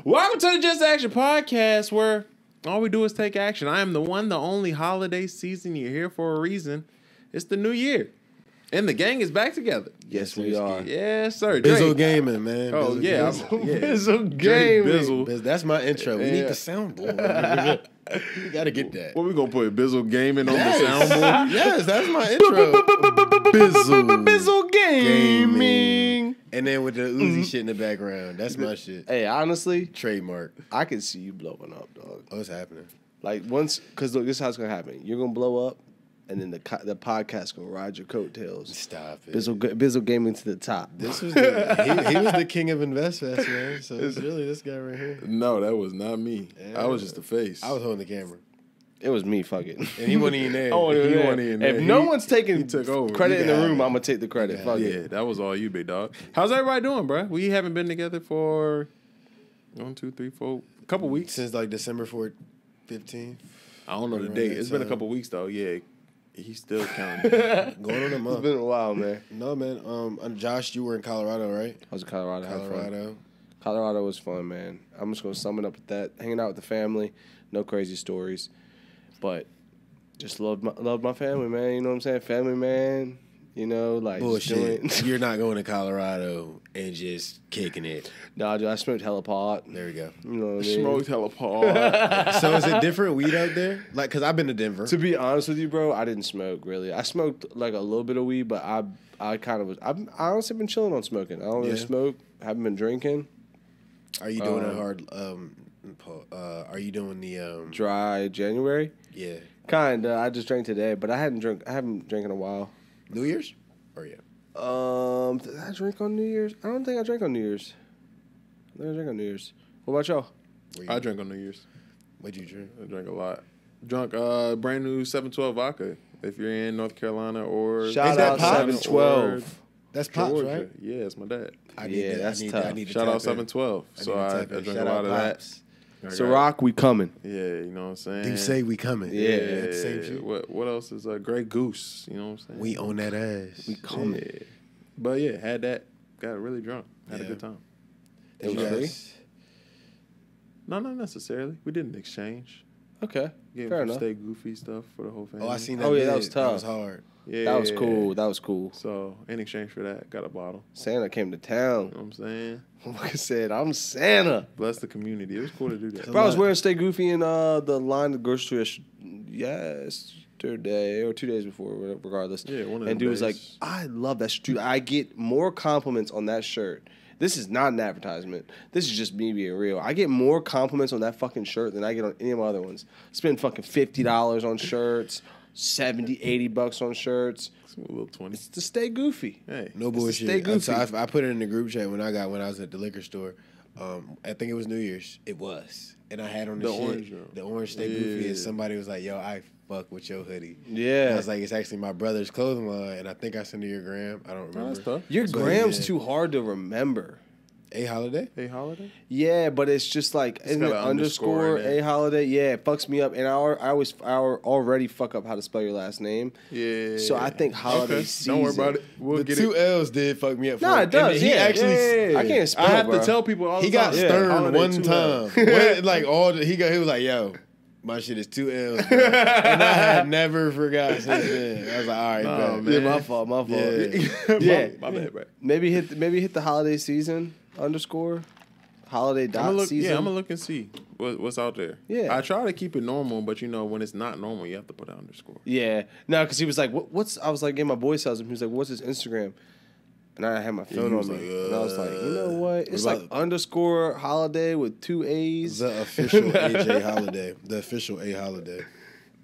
Welcome to the Just Action Podcast, where all we do is take action. I am the one, the only holiday season. You're here for a reason. It's the new year. And the gang is back together. Yes, we are. Yes, sir. Bizzle Gaming, man. Oh, Bizzle yeah. Gaming. Bizzle Gaming. Bizzle. That's my intro. We need the soundboard. You gotta get that. What we gonna put? Bizzle Gaming on the soundboard? Yes, that's my intro. Bizzle Gaming. And then with the Uzi shit in the background. That's my shit. Hey, honestly, Trademark. I can see you blowing up, dog. Oh, it's happening. Like once, because look, this is how it's gonna happen. You're gonna blow up, and then the podcast gonna ride your coattails. Stop it. Bizzle Gaming to the top. This was he was the king of InvestFest, man. So it's really this guy right here. No, that was not me. Yeah. I was just the face. I was holding the camera. It was me, fuck it. And he wasn't even there. He wasn't even there. If no one's taking he took over. credit in the got room, it. I'm gonna take the credit. Fuck Yeah, it. that was all you, big dog. How's everybody doing, bro? We haven't been together for 1, 2, 3, 4, a couple weeks. Since like December 15th. I don't know the Around date. that It's been a time. couple weeks though. Yeah, he's still counting. Going on a It's month. been a while, man. No, man. Josh, you were in Colorado, right? I was in Colorado. Had fun. Colorado. Colorado was fun, man. I'm just gonna sum it up with that. Hanging out with the family, no crazy stories, but just loved my family, man. You know what I'm saying? Family, man. You know, like just doing. Bullshit. You're not going to Colorado and just kicking it. Nah, dude, I smoked hella pot. There we go. You know what I mean? Smoked hella pod. So is it different weed out there? Like, cause I've been to Denver. To be honest with you, bro, I didn't smoke really. I smoked like a little bit of weed, but I kind of was. I honestly been chilling on smoking. I don't really Yeah. smoke. Haven't been drinking. Are you doing a hard? Are you doing the Dry January. Yeah, Kinda. I just drank today, but I haven't drank in a while. New Year's? Or yeah. Did I drink on New Year's? I don't think I drank on New Year's. I think I drank on New Year's. What about y'all? I drank on New Year's. What'd you drink? I drank a lot. Drunk brand new 712 vodka. If you're in North Carolina or Shout that out Pops? 712. That's Pops, Georgia. right? Yeah, it's my dad. Yeah, that's tough. I need to Shout tap out in. 712. I So need I to tap in. drank Shout a lot out of that. Pops. So Rock, we coming. Yeah, you know what I'm saying? Do say we coming? Yeah. That's the same shit. What else is Grey Goose? You know what I'm saying? We own that ass. We coming. Yeah. But yeah, had that. Got really drunk. Had a Yeah. good time. It was free? No, not necessarily. We did an exchange. Okay, Getting fair some enough. Stay Goofy stuff for the whole family. Oh, I seen that. Oh, yeah, that vid. was tough. That was hard. Yeah, That was cool. That was cool. So in exchange for that, got a bottle. Santa came to You town. know what I'm saying? Like I said, I'm Santa. Bless the community. It was cool to do that. Bro, I was wearing Stay Goofy in the line at the grocery store yesterday or 2 days before, regardless. Yeah, one of And them dude was like, days. I love that shirt. Dude, I get more compliments on that shirt. This is not an advertisement. This is just me being real. I get more compliments on that fucking shirt than I get on any of my other ones. Spend fucking $50 on shirts, $70, $80 on shirts. It's a little 20. It's to Stay Goofy. Hey, No Stay bullshit. Goofy. So I put it in the group chat when I was at the liquor store. I think it was New Year's. It was, and I had on the orange shit, one. the orange Stay Goofy, Yeah. and somebody was like, "Yo, I fuck with your hoodie." Yeah. I was like, "It's actually my brother's clothing line," and I think I sent her your gram. I don't Oh, remember. that's tough. Your So, gram's yeah. too hard to remember. A holiday. Hey, holiday? Yeah, but it's just like It's isn't got it an underscore underscore in it. a holiday? Yeah, it fucks me up, and I already fuck up how to spell your last name. Yeah. So I think holiday Okay. season. Don't worry about it. We'll The get two it. L's did fuck me up. Nah, for it does. He yeah, actually. yeah. I can't spell. I have bro. to tell people all the He time. got stern Holiday one too time. loud. Like he was like, "Yo, my shit is 2 L's," bro. And I had never forgot since then. I was like, "All right, Nah, bet." Yeah, man. my fault. Yeah. Yeah. my bad, bro. Maybe hit the holiday season underscore holiday I'm dot gonna look. season. Yeah, I'm gonna look and see what's out there. Yeah. I try to keep it normal, but you know when it's not normal, you have to put an underscore. Yeah, no, because he was like, "What's?" I was like, "Yeah, my boy tells him." He was like, "What's his Instagram?" And I had my phone he on was me, like, and I was like, "You know what? It's about- like underscore holiday with 2 A's." The official AJ holiday. The official A holiday.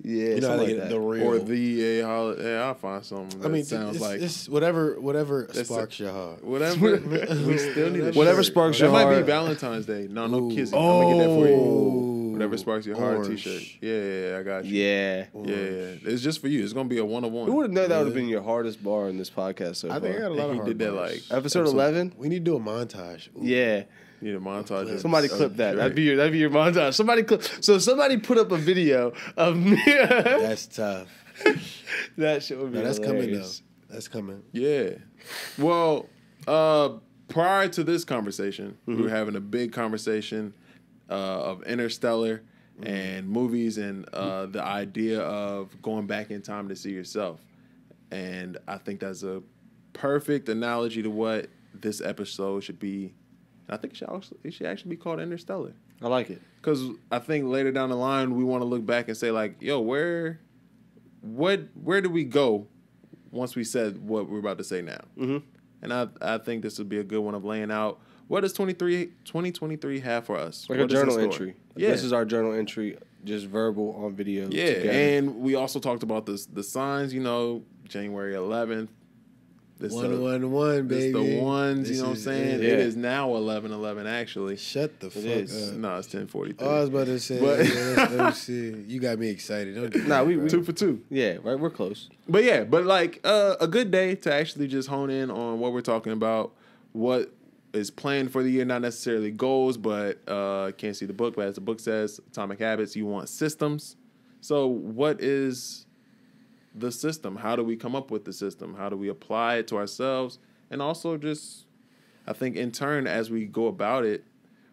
Yeah, You know how something they like get that. the real. Or the holiday. I'll find something. That I mean, sounds it's, like it's whatever That's sparks your heart. whatever. We still need a Whatever shirt. sparks that your might be heart. Valentine's Day. No Ooh. kissing. I'm gonna get that for you. Oh. Whatever sparks your heart. Orange. T-shirt. Yeah, I got you. Yeah, Yeah. It's just for you. It's gonna be a who would one-on-one. have known that would have been your hardest bar in this podcast so I think I far? got a lot of He hard did that bars. like Episode 11. We need to do a montage. Ooh. Yeah, need a montage. of- somebody of clip that. Drake. That'd be your montage. Somebody clip. So somebody put up a video of me. That's tough. That shit would be. No, that's coming though. hilarious. That's coming. Yeah. Well, prior to this conversation, we were having a big conversation of Interstellar and movies and the idea of going back in time to see yourself. And I think that's a perfect analogy to what this episode should be. I think it should actually be called Interstellar. I like it. Because I think later down the line, we want to look back and say, like, yo, where do we go once we said what we're about to say now? Mm-hmm. And I think this would be a good one of laying out what does 2023 have for us? Like what a journal entry. Yeah. This is our journal entry, just verbal on video. Yeah, together. and we also talked about the signs, January 11th. This 111, This baby. the ones, This you know what I'm is saying? it. It is now 11:11 actually. Shut the fuck is. up. No, it's 10:43. Oh, I was about to say, But- let me see. You got me excited. Don't do Nah, that, we- bro. 2 for 2. Yeah, right. We're close. But yeah, like a good day to actually just hone in on what we're talking about, what is planned for the year, not necessarily goals, but can't see the book, but as the book says, Atomic Habits, you want systems. So what is the system? How do we come up with the system? How do we apply it to ourselves? And also just, I think in turn, as we go about it,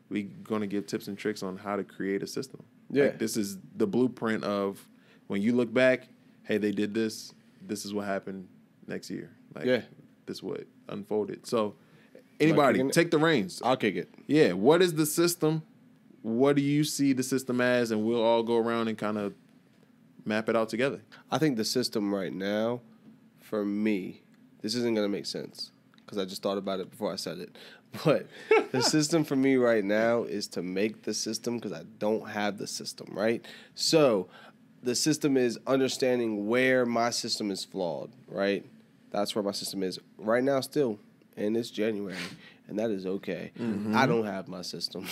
we're going to give tips and tricks on how to create a system. Yeah. Like, this is the blueprint of when you look back, hey, they did this. This is what happened next year. Like, Yeah. this is what unfolded. So, anybody, Like, take the reins. I'll kick it. Yeah, what is the system? What do you see the system as? And we'll all go around and kind of map it out together. I think the system right now, for me, this isn't going to make sense because I just thought about it before I said it. But the system for me right now is to make the system because I don't have the system, right? So the system is understanding where my system is flawed, right? That's where my system is right now still, and it's January. And that is okay. I don't have my system.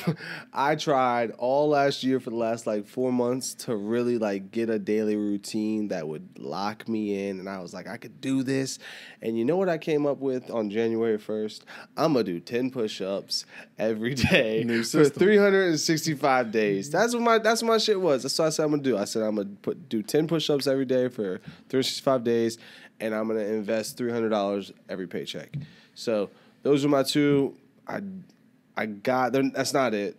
I tried all last year for the last 4 months to really get a daily routine that would lock me in. And I was like, I could do this. And you know what I came up with on January 1st? I'm going to do 10 push-ups every day New for system. 365 days. That's what my shit was. That's what I said I'm going to do. I said I'm going to do 10 push-ups every day for 365 days. And I'm going to invest $300 every paycheck. So those are my two. I got them. That's not it.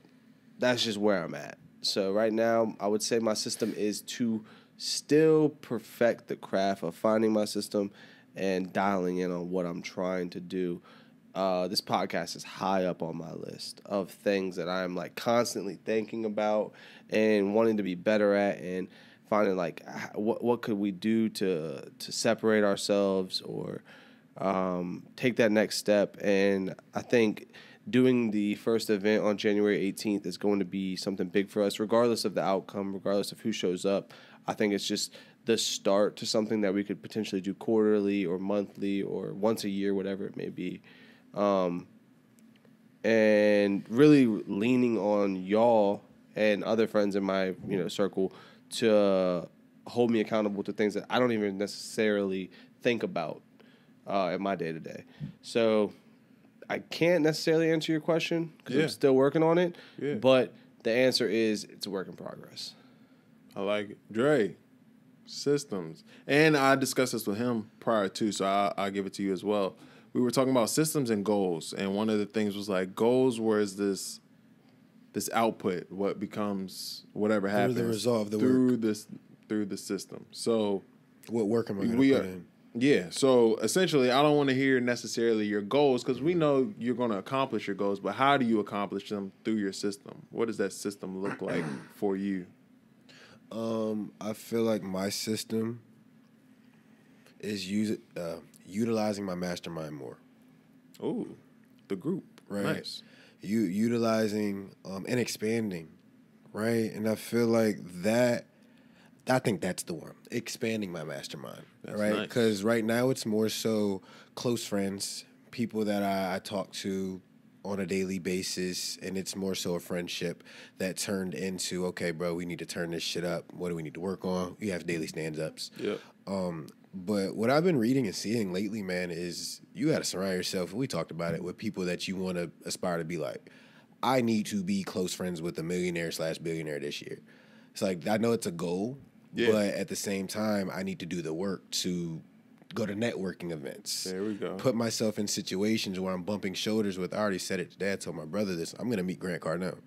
That's just where I'm at. So right now, I would say my system is to still perfect the craft of finding my system and dialing in on what I'm trying to do. This podcast is high up on my list of things that I'm constantly thinking about and wanting to be better at, and finding what could we do to separate ourselves or take that next step. And I think doing the first event on January 18th is going to be something big for us, regardless of the outcome, regardless of who shows up. I think it's just the start to something that we could potentially do quarterly or monthly or once a year, whatever it may be. And really leaning on y'all and other friends in my circle to hold me accountable to things that I don't even necessarily think about in my day-to-day. So I can't necessarily answer your question because I'm still working on it. Yeah. But the answer is it's a work in progress. I like it. Dre, systems. And I discussed this with him prior to, so I'll give it to you as well. We were talking about systems and goals, and one of the things was goals was this output, what becomes whatever happens the result of the through the system. So What work am I going to we put are, in? yeah. So essentially, I don't want to hear necessarily your goals because we know you're going to accomplish your goals, but how do you accomplish them through your system? What does that system look like for you? I feel like my system is utilizing my mastermind more. Oh, the group. Right. Nice. Utilizing and expanding, right? And I feel like that. I think that's the one. Expanding my mastermind, That's right? nice. Because right now it's more so close friends, people that I talk to on a daily basis, and it's more so a friendship that turned into, okay, bro, we need to turn this shit up. What do we need to work on? We have daily stand-ups. Yep. But what I've been reading and seeing lately, man, is you got to surround yourself, we talked about it, with people that you want to aspire to be like. I need to be close friends with a millionaire/billionaire this year. It's I know it's a goal, Yeah. but at the same time, I need to do the work to go to networking events. There we go. Put myself in situations where I'm bumping shoulders with, I already said it today, I told my brother this, I'm going to meet Grant Cardone.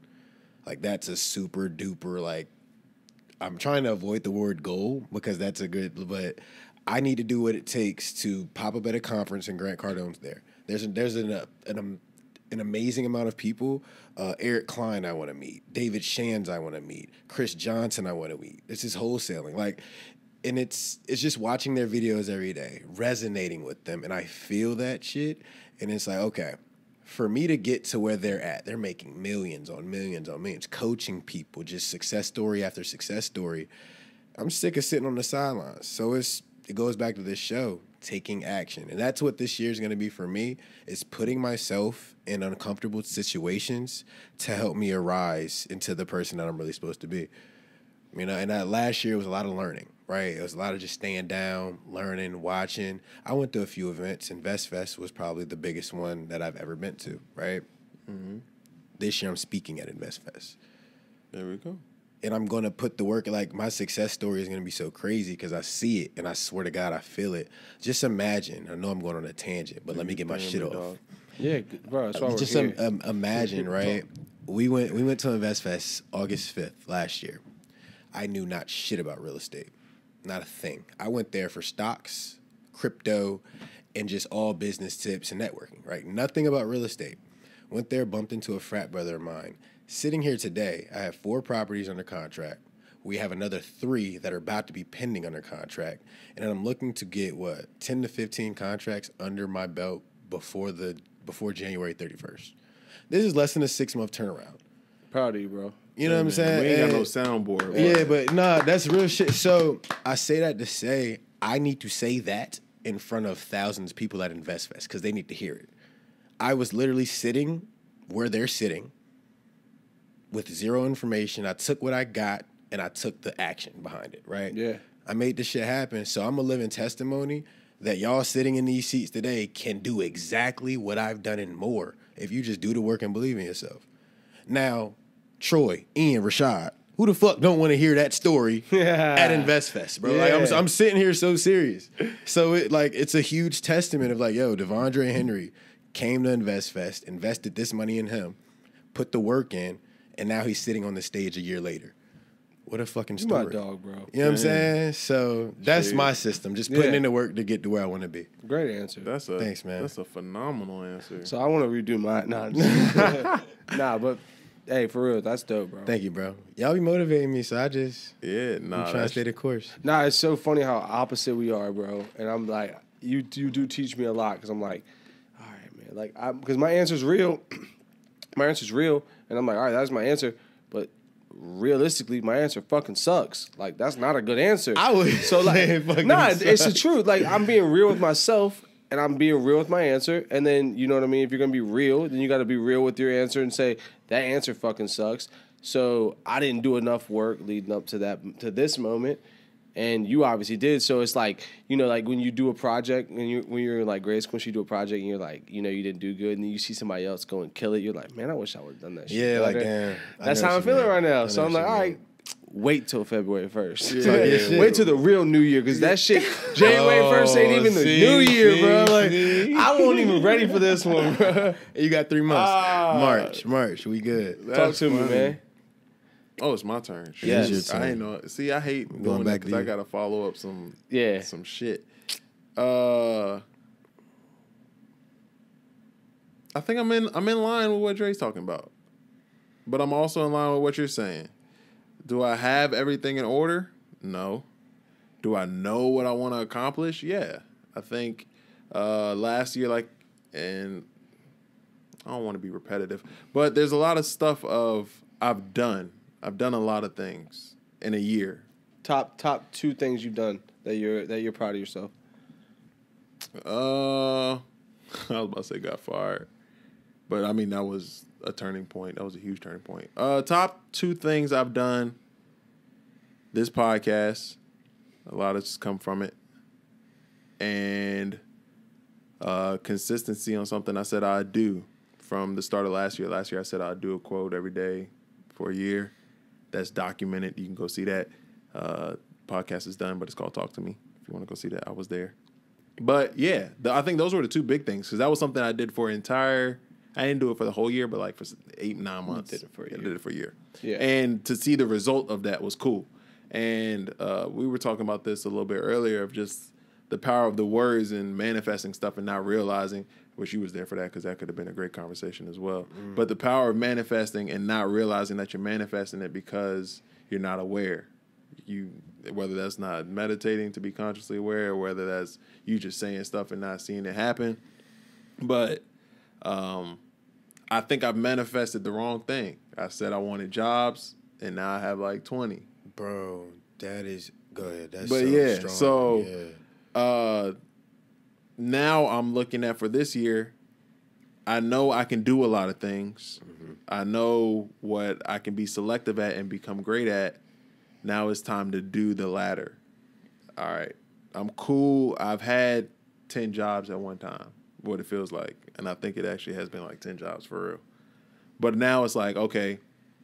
Like that's a super duper like. I'm trying to avoid the word goal because that's a good, but I need to do what it takes to pop up at a conference and Grant Cardone's there. There's an amazing amount of people. Eric Klein I want to meet. David Shands I want to meet. Chris Johnson I want to meet. This is wholesaling. Like, and it's just watching their videos every day, resonating with them, and I feel that shit. And it's like, okay, for me to get to where they're at, they're making millions on millions on millions, coaching people, just success story after success story. I'm sick of sitting on the sidelines. So it goes back to this show, taking action. And that's what this year is going to be for me, is putting myself in uncomfortable situations to help me arise into the person that I'm really supposed to be. You know, and that last year was a lot of learning, right? It was a lot of just staying down, learning, watching. I went to a few events. InvestFest was probably the biggest one that I've ever been to, right? Mm-hmm. This year I'm speaking at InvestFest. There we go. And I'm going to put the work, like my success story is going to be so crazy because I see it and I swear to God I feel it. Just imagine, I know I'm going on a tangent, but let me get my shit off. Dog. Yeah, bro, that's why Just we're here. imagine, right? We went to InvestFest August 5th last year. I knew not shit about real estate, not a thing. I went there for stocks, crypto, and just all business tips and networking, right? Nothing about real estate. Went there, bumped into a frat brother of mine. Sitting here today, I have 4 properties under contract. We have another 3 that are about to be pending under contract. And I'm looking to get, 10 to 15 contracts under my belt before January 31st. This is less than a 6-month turnaround. Proud of you, bro. You know what I'm saying? We ain't got no soundboard. Yeah, but nah, that's real shit. So I say that to say I need to say that in front of thousands of people at InvestFest because they need to hear it. I was literally sitting where they're sitting with zero information. I took what I got and I took the action behind it, right? Yeah. I made this shit happen. So I'm a living testimony that y'all sitting in these seats today can do exactly what I've done and more if you just do the work and believe in yourself. Now, Troy, Ian, Rashad, who the fuck don't want to hear that story at InvestFest, bro? Yeah. Like I'm sitting here so serious. So it's a huge testament of like, yo, Devondre Henry came to InvestFest, invested this money in him, put the work in, and now he's sitting on the stage a year later. What a fucking story. You my dog, bro. You know what I'm saying? So that's my system. Just putting in the work to get to where I want to be. Great answer. Thanks, man. That's a phenomenal answer. So I want to redo mine. Nah, but hey, for real, that's dope, bro. Thank you, bro. Y'all be motivating me, so I'm trying to stay the course. Nah, it's so funny how opposite we are, bro. And I'm like, you do teach me a lot because I'm like, all right, man. Like, because my answer's real. My answer's real. And I'm like, all right, that's my answer. But realistically, my answer fucking sucks. Like, that's not a good answer. I would so like, nah, sucks. it's the truth. Like, I'm being real with myself, and I'm being real with my answer. And then, you know what I mean? If you're gonna be real, then you got to be real with your answer and say that answer fucking sucks. So I didn't do enough work leading up to this moment, and you obviously did. So it's like, you know, like when you do a project, when you're in like grade school, you do a project, and you're like, you know, you didn't do good, and then you see somebody else go and kill it. You're like, man, I wish I would have done that shit. Yeah, better. like damn. That's how I'm feeling right now. So I'm like, all right, wait till February 1st. Yeah. Wait till the real New Year, because that shit, January 1st ain't even the New Year, bro. Like, I wasn't even ready for this one, bro. You got 3 months. March, we good. Talk to me, man. Oh, it's my turn. Yes. It's your turn. I ain't know. See, I hate Going doing back that because to I you. gotta follow up some shit. I think I'm in line with what Dre's talking about, but I'm also in line with what you're saying. Do I have everything in order? No. Do I know what I want to accomplish? Yeah. I think last year, and I don't want to be repetitive, but there's a lot of stuff I've done a lot of things in a year. Top 2 things you've done that you're proud of yourself. I was about to say got fired, but I mean that was a turning point. That was a huge turning point. Top 2 things I've done. This podcast, a lot has come from it, and consistency on something I said I'd do from the start of last year. Last year I said I'd do a quote every day for a year. That's documented. You can go see that. Podcast is done, but it's called Talk to Me. If you want to go see that, I was there. But yeah, I think those were the 2 big things because that was something I did for an entire I didn't do it for the whole year, but like for 8-9 months. did it for a year. I did it for a year. Yeah. And to see the result of that was cool. And we were talking about this a little bit earlier of just the power of the words and manifesting stuff and not realizing, which you was there for that because that could have been a great conversation as well. But the power of manifesting and not realizing that you're manifesting it because you're not aware. Whether that's not meditating to be consciously aware or whether that's you just saying stuff and not seeing it happen. But I think I've manifested the wrong thing. I said I wanted jobs and now I have like 20. Bro, that is go ahead. That's But so yeah, strong. so yeah. Now I'm looking at for this year, I know I can do a lot of things. I know what I can be selective at and become great at. Now it's time to do the latter. All right. I'm cool. I've had 10 jobs at one time, what it feels like. And I think it actually has been like 10 jobs for real. But now it's like, okay,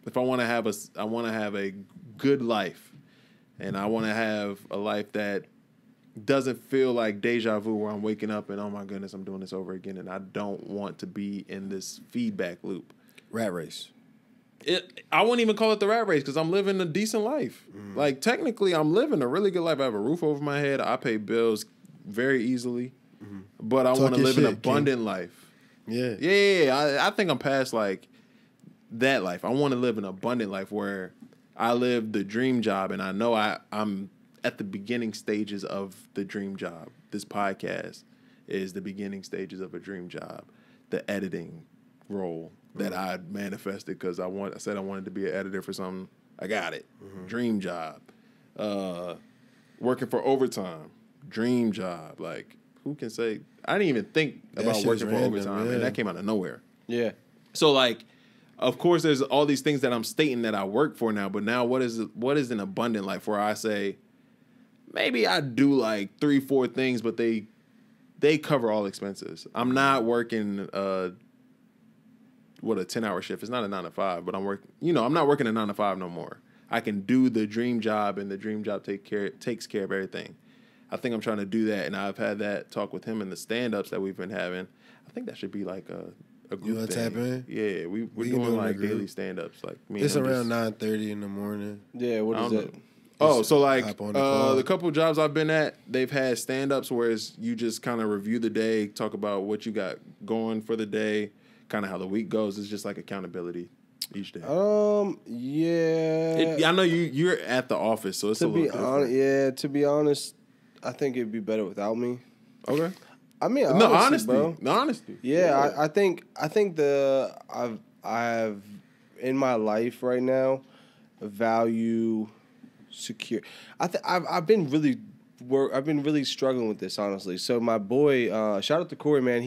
if I want to have a good life and I want to have a life that doesn't feel like deja vu where I'm waking up and, oh my goodness, I'm doing this over again. And I don't want to be in this feedback loop. Rat race. I wouldn't even call it the rat race because I'm living a decent life. Like, technically, I'm living a really good life. I have a roof over my head. I pay bills very easily. But I want to live an abundant life. Yeah. Yeah. I think I'm past, like, that life. I want to live an abundant life where I live the dream job and I know I'm at the beginning stages of the dream job. This podcast is the beginning stages of a dream job. The editing role that I manifested because I said I wanted to be an editor for something. I got it. Dream job. Working for overtime. Dream job. Like, who can say? I didn't even think about working for overtime, and that came out of nowhere. Yeah. So, like, of course, there's all these things that I'm stating that I work for now, but now what is an abundant life where I say, maybe I do like 3-4 things, but they cover all expenses. I'm not working a 10-hour shift. It's not a 9 to 5, but I'm not working a 9 to 5 no more. I can do the dream job, and the dream job takes care of everything. I think I'm trying to do that, and I've had that talk with him in the stand-ups that we've been having. I think that should be like a group wanna thing. tap in? Yeah, we're doing like daily stand-ups. Like me. It's and him around just- 9:30 in the morning. Yeah, what is it? Oh, so like hop on the call. the couple jobs I've been at, they've had stand-ups where you just kind of review the day, talk about what you got going for the day, kind of how the week goes. It's just like accountability each day. Yeah. I know you're at the office, so it's a To little be different. honest, to be honest, I think it'd be better without me. Okay. I mean, No, honestly, honesty, bro. No, honesty. Yeah, I think I've in my life right now value secure. I've been really struggling with this, honestly. So my boy, shout out to Corey, man.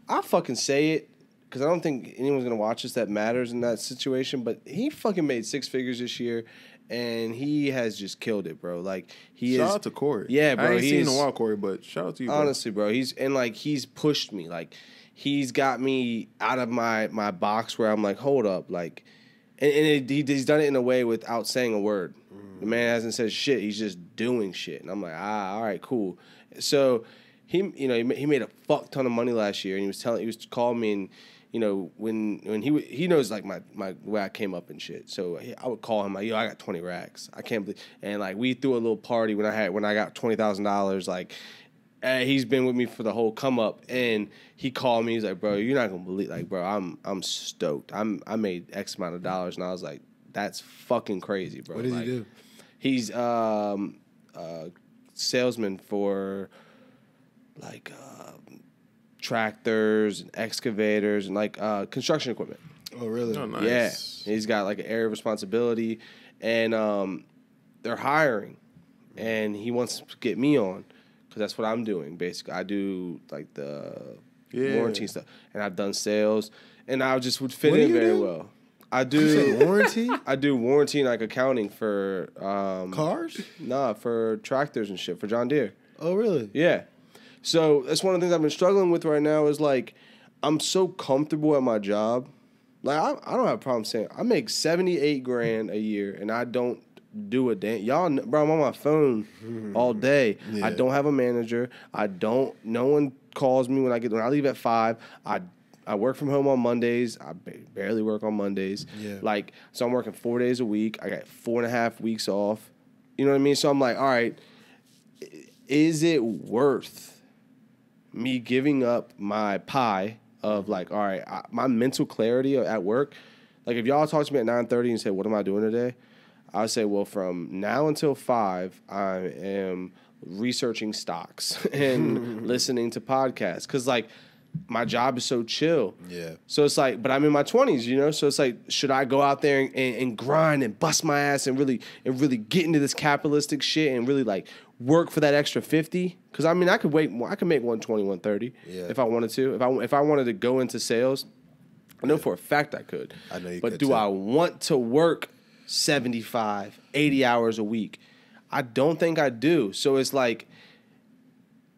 I'll fucking say it because I don't think anyone's gonna watch this that matters in that situation. But he fucking made 6 figures this year, and he has just killed it, bro. Like Shout out to Corey. Yeah, bro. I ain't seen in a while, Corey, but shout out to you, bro. Honestly, bro. He's pushed me. Like, he's got me out of my box where I'm like, hold up, like, he's done it in a way without saying a word. The man hasn't said shit. He's just doing shit, and I'm like, all right, cool. So he made a fuck ton of money last year, and he was calling me, and when he knows like my where I came up and shit. So I would call him like, yo, I got 20 racks. I can't believe, and like we threw a little party when I got $20,000. Like, he's been with me for the whole come up, and he called me. He's like, bro, you're not gonna believe, like, bro, I'm stoked. I made X amount of dollars, and I was like, that's fucking crazy, bro. What does like, he do? He's salesman for like tractors and excavators and like construction equipment. Oh, really? Oh, nice. Yeah, he's got like an area of responsibility, and they're hiring, and he wants to get me on because that's what I'm doing. Basically, I do like the warranty stuff, and I've done sales, and I just would fit What do in you very do? well. I You do said warranty? I do warranty and like accounting for Cars? Nah, for tractors and shit for John Deere. Oh, really? Yeah. So that's one of the things I've been struggling with right now is like I'm so comfortable at my job. Like I don't have a problem saying I make $78,000 a year and I don't do a damn. Y'all, bro, I'm on my phone all day. Yeah. I don't have a manager. No one calls me when I leave at 5. I I work from home on Mondays. I barely work on Mondays. Yeah. Like, so I'm working 4 days a week. I got 4.5 weeks off. You know what I mean? So I'm like, all right, is it worth me giving up my pie of like, all right, my mental clarity at work? Like, if y'all talk to me at 9:30 and say, what am I doing today? I would say, well, from now until 5, I am researching stocks and listening to podcasts. Because, like, my job is so chill. Yeah. So it's like, but I'm in my 20s, you know? So it's like, should I go out there and grind and bust my ass and really get into this capitalistic shit and really, like, work for that extra 50? Because, I mean, I could make 120, 130 if I wanted to. If I wanted to go into sales, I know for a fact I could. I know you but could, do too. I want to work 75, 80 hours a week? I don't think I do. So it's like,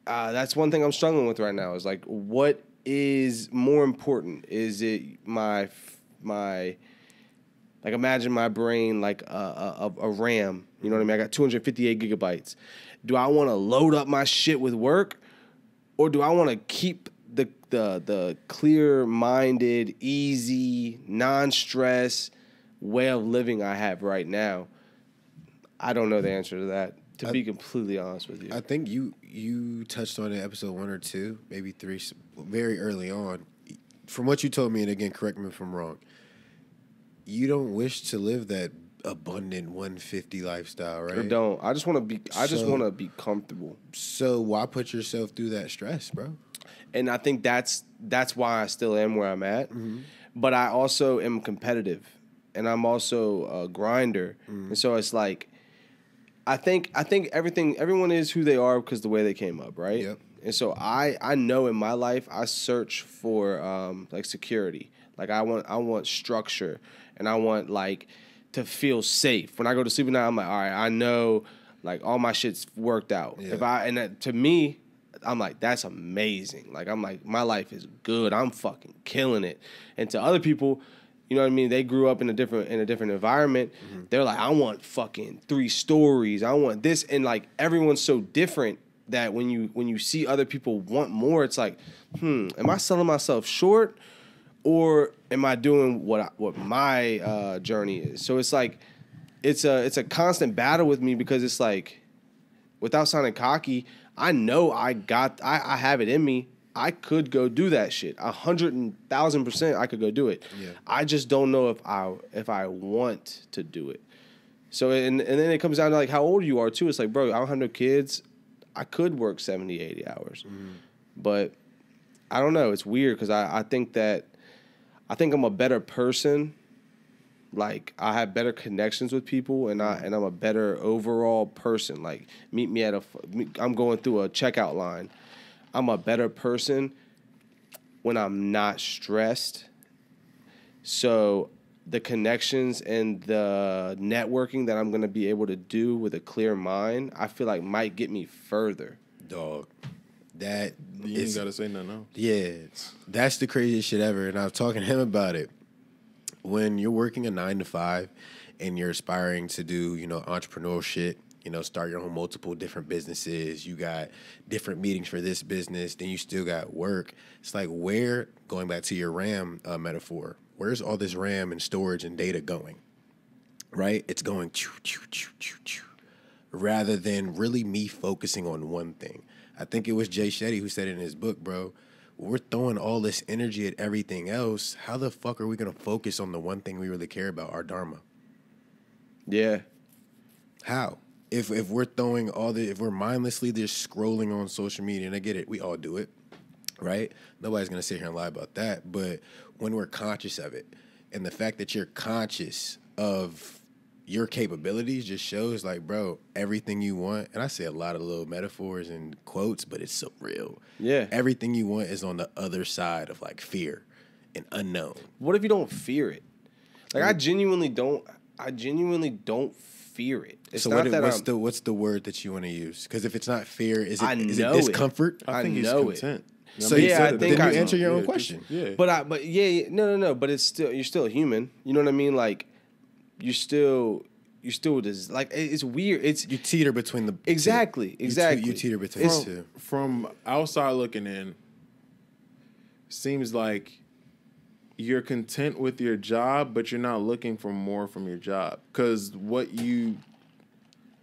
that's one thing I'm struggling with right now is like, what is more important? Is it my like, imagine my brain like a RAM, you know what I mean? I got 258 gigabytes. Do I want to load up my shit with work, or do I want to keep the clear-minded, easy, non-stress way of living I have right now? I don't know the answer to that, to be completely honest with you. I think you touched on it in episode 1 or 2, maybe 3, very early on. From what you told me, and again, correct me if I'm wrong, you don't wish to live that abundant 150 lifestyle, right? I don't. I just want to be. I just So- want to be comfortable. So why put yourself through that stress, bro? And I think that's why I still am where I'm at. But I also am competitive, and I'm also a grinder. And so it's like, I think everyone is who they are because the way they came up, right? Yep. And so I know in my life I search for like security. Like I want structure, and I want like to feel safe. When I go to sleep at night, I'm like, all right, I know like all my shit's worked out. Yeah. To me, I'm like, that's amazing. Like, I'm like, my life is good. I'm fucking killing it. And to other people, you know what I mean? They grew up in a different environment. They're like, I want fucking 3 stories. I want this. And like, everyone's so different that when you see other people want more, it's like, am I selling myself short, or am I doing what my journey is? So it's like, it's a constant battle with me, because it's like, without sounding cocky, I know I have it in me. I could go do that shit. 100,000% I could go do it. Yeah. I just don't know if I want to do it. So and then it comes down to like how old you are too. It's like, bro, I don't have no kids. I could work 70, 80 hours. But I don't know. It's weird because I think I'm a better person. Like, I have better connections with people, and I'm a better overall person. Like, meet me at I'm going through a checkout line. I'm a better person when I'm not stressed. So the connections and the networking that I'm going to be able to do with a clear mind, I feel like might get me further. Dog. That You ain't gotta say nothing else. Yeah, that's the craziest shit ever. And I was talking to him about it. When you're working a 9 to 5 and you're aspiring to do, entrepreneurial shit, start your own multiple different businesses, you got different meetings for this business, then you still got work. It's like, going back to your RAM metaphor, where's all this RAM and storage and data going? Right? It's going choo, choo, choo, choo, choo, rather than really me focusing on one thing. I think it was Jay Shetty who said it in his book, bro. We're throwing all this energy at everything else. How the fuck are we going to focus on the one thing we really care about, our dharma? Yeah. How? If we're throwing if we're mindlessly just scrolling on social media, and I get it, we all do it, right? Nobody's going to sit here and lie about that. But when we're conscious of it, and the fact that you're conscious of your capabilities just shows, like, bro, everything you want, and I say a lot of little metaphors and quotes, but it's so real. Yeah. Everything you want is on the other side of, like, fear and unknown. What if you don't fear it? Like, I genuinely don't fear it. It's So not that what's the word that you want to use? Because if it's not fear, is I it know it. discomfort? I think I he's know it. content. So Yeah, you said I it. think then I- you answer your own Yeah, question. Yeah. But no. But it's still, you're still a human. You know what I mean? Like, you're still just like, it's weird. It's You teeter between the exactly. You teeter between the two. From outside looking in, seems like you're content with your job, but you're not looking for more from your job. Because what you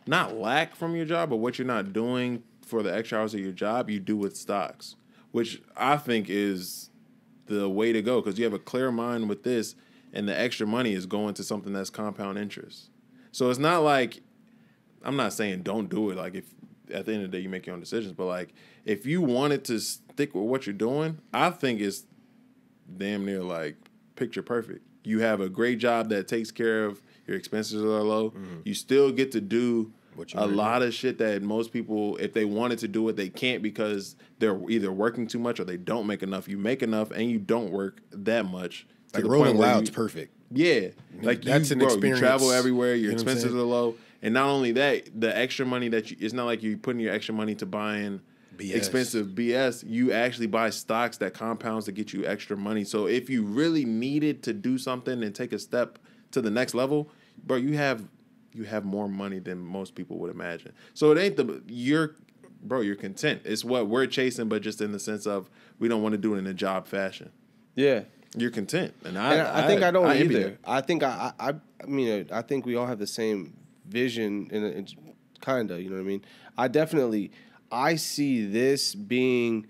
not lack from your job, but what you're not doing for the extra hours of your job, you do with stocks, which I think is the way to go, because you have a clear mind with this, and the extra money is going to something that's compound interest. So it's not like, I'm not saying don't do it. Like, if at the end of the day you make your own decisions, but like, if you wanted to stick with what you're doing, I think it's damn near like picture perfect. You have a great job that takes care of your expenses are low. Mm-hmm. You still get to do a lot of shit that most people, if they wanted to do it, they can't, because they're either working too much or they don't make enough. You make enough and you don't work that much. Like Rolling Loud's perfect. Yeah. Like that's an experience. You travel everywhere, your expenses are low. And not only that, the extra money that it's not like you're putting your extra money to buying expensive BS. You actually buy stocks that compounds to get you extra money. So if you really needed to do something and take a step to the next level, bro, you have more money than most people would imagine. So it ain't you're content. It's what we're chasing, but just in the sense of we don't want to do it in a job fashion. Yeah. You're content. And I think I don't either. I think I mean, I think we all have the same vision in kind of, you know what I mean? I see this being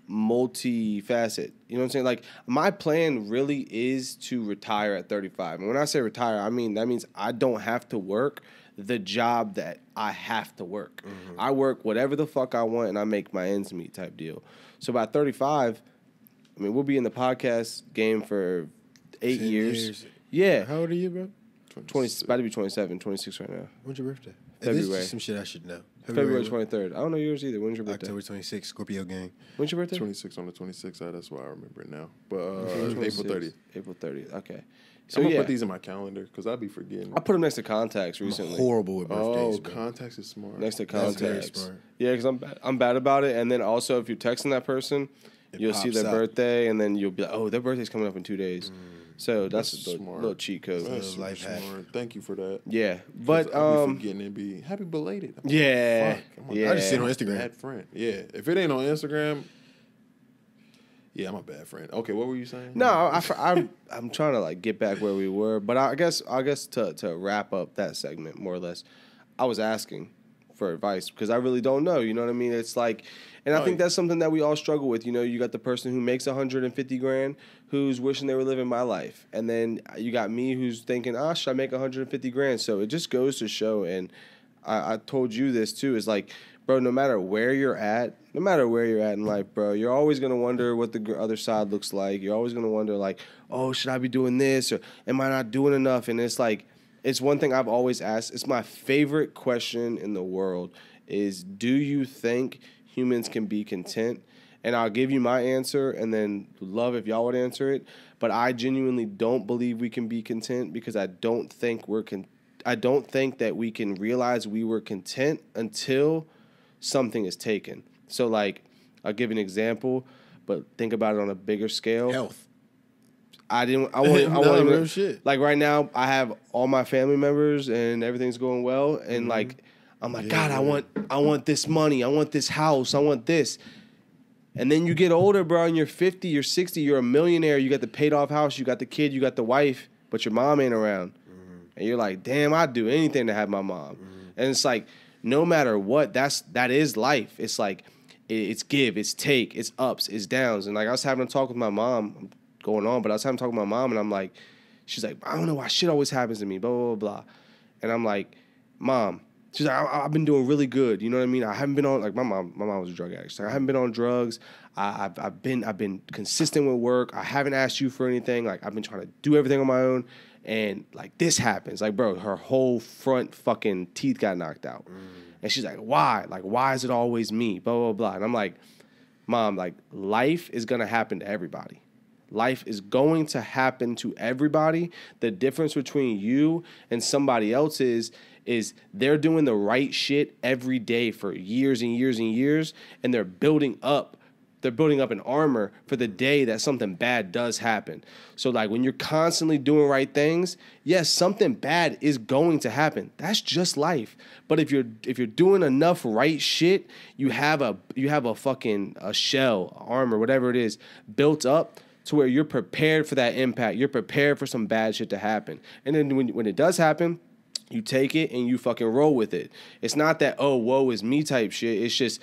multifaceted. You know what I'm saying? Like, my plan really is to retire at 35. And when I say retire, I mean that means I don't have to work the job that I have to work. Mm-hmm. I work whatever the fuck I want and I make my ends meet type deal. So by 35, I mean, we'll be in the podcast game for 8 years. Yeah. How old are you, bro? 20, about to be 27, 26 right now. When's your birthday? February. This is some shit I should know. February 23rd. I don't know yours either. When's your birthday? October 26th, Scorpio gang. When's your birthday? 26 on the 26th. That's why I remember it now. But April 30th. April 30th. Okay. So I'm going to put these in my calendar because I'll be forgetting. I put them next to contacts recently. I'm horrible with birthdays. Oh, contacts is smart. Next to contacts. That's very smart. Yeah, because I'm bad about it. And then also, if you're texting that person, you'll see their birthday, and then you'll be like, oh, their birthday's coming up in 2 days. So that's a little cheat code. That's life hack. Thank you for that. Yeah, but I'll be forgetting and be happy belated. Yeah, I just see it on Instagram. Bad friend. Yeah, if it ain't on Instagram, yeah, I'm a bad friend. Okay, what were you saying? No, I'm trying to like get back where we were, but I guess to wrap up that segment more or less, I was asking for advice because I really don't know. You know what I mean? It's like, and I think that's something that we all struggle with. You know, you got the person who makes $150,000 who's wishing they were living my life, and then you got me who's thinking, should I make $150,000? So it just goes to show, and I told you this too, is like, bro, no matter where you're at in life, bro, you're always gonna wonder what the other side looks like. You're always gonna wonder like, oh, should I be doing this, or am I not doing enough? And it's like, it's one thing I've always asked. It's my favorite question in the world is, do you think humans can be content? And I'll give you my answer, and then love if y'all would answer it. But I genuinely don't believe we can be content because I don't think I don't think that we can realize we were content until something is taken. So, like, I'll give an example, but think about it on a bigger scale. Health. I want shit. Like right now, I have all my family members and everything's going well, and like I'm like, God, I want this money, I want this house, I want this. And then you get older, bro, and you're 50, you're 60, you're a millionaire, you got the paid off house, you got the kid, you got the wife, but your mom ain't around. And you're like, damn, I'd do anything to have my mom. And it's like, no matter what, that is life. It's like, it's give, it's take, it's ups, it's downs. And like I was having a talk with my mom, going on, but I was having to talk with my mom, and I'm like, she's like, I don't know why shit always happens to me, blah, blah, blah. And I'm like, Mom, she's like, I've been doing really good. You know what I mean? I haven't been on, like, my mom was a drug addict. She's like, I haven't been on drugs. I've been consistent with work. I haven't asked you for anything. Like, I've been trying to do everything on my own. And like, this happens. Like, bro, her whole front fucking teeth got knocked out. And she's like, why? Like, why is it always me? Blah, blah, blah. And I'm like, Mom, like, life is going to happen to everybody. Life is going to happen to everybody. The difference between you and somebody else is they're doing the right shit every day for years and years and years, and they're building up an armor for the day that something bad does happen. So like when you're constantly doing right things, yes, something bad is going to happen. That's just life. But if you're doing enough right shit, you have a fucking shell, armor, whatever it is, built up to where you're prepared for that impact. You're prepared for some bad shit to happen. And then when it does happen, you take it and you fucking roll with it. It's not that, oh, woe is me type shit. It's just,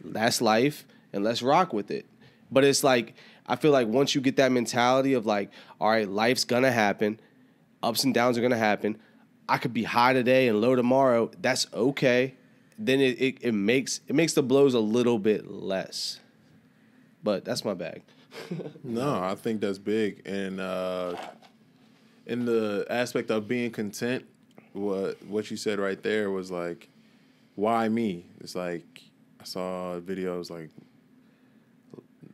that's life and let's rock with it. But it's like, I feel like once you get that mentality of like, all right, life's gonna happen, ups and downs are gonna happen. I could be high today and low tomorrow. That's okay. Then it makes the blows a little bit less. But that's my bag. No, I think that's big. And in the aspect of being content, what you said right there was like, why me? It's like I saw videos like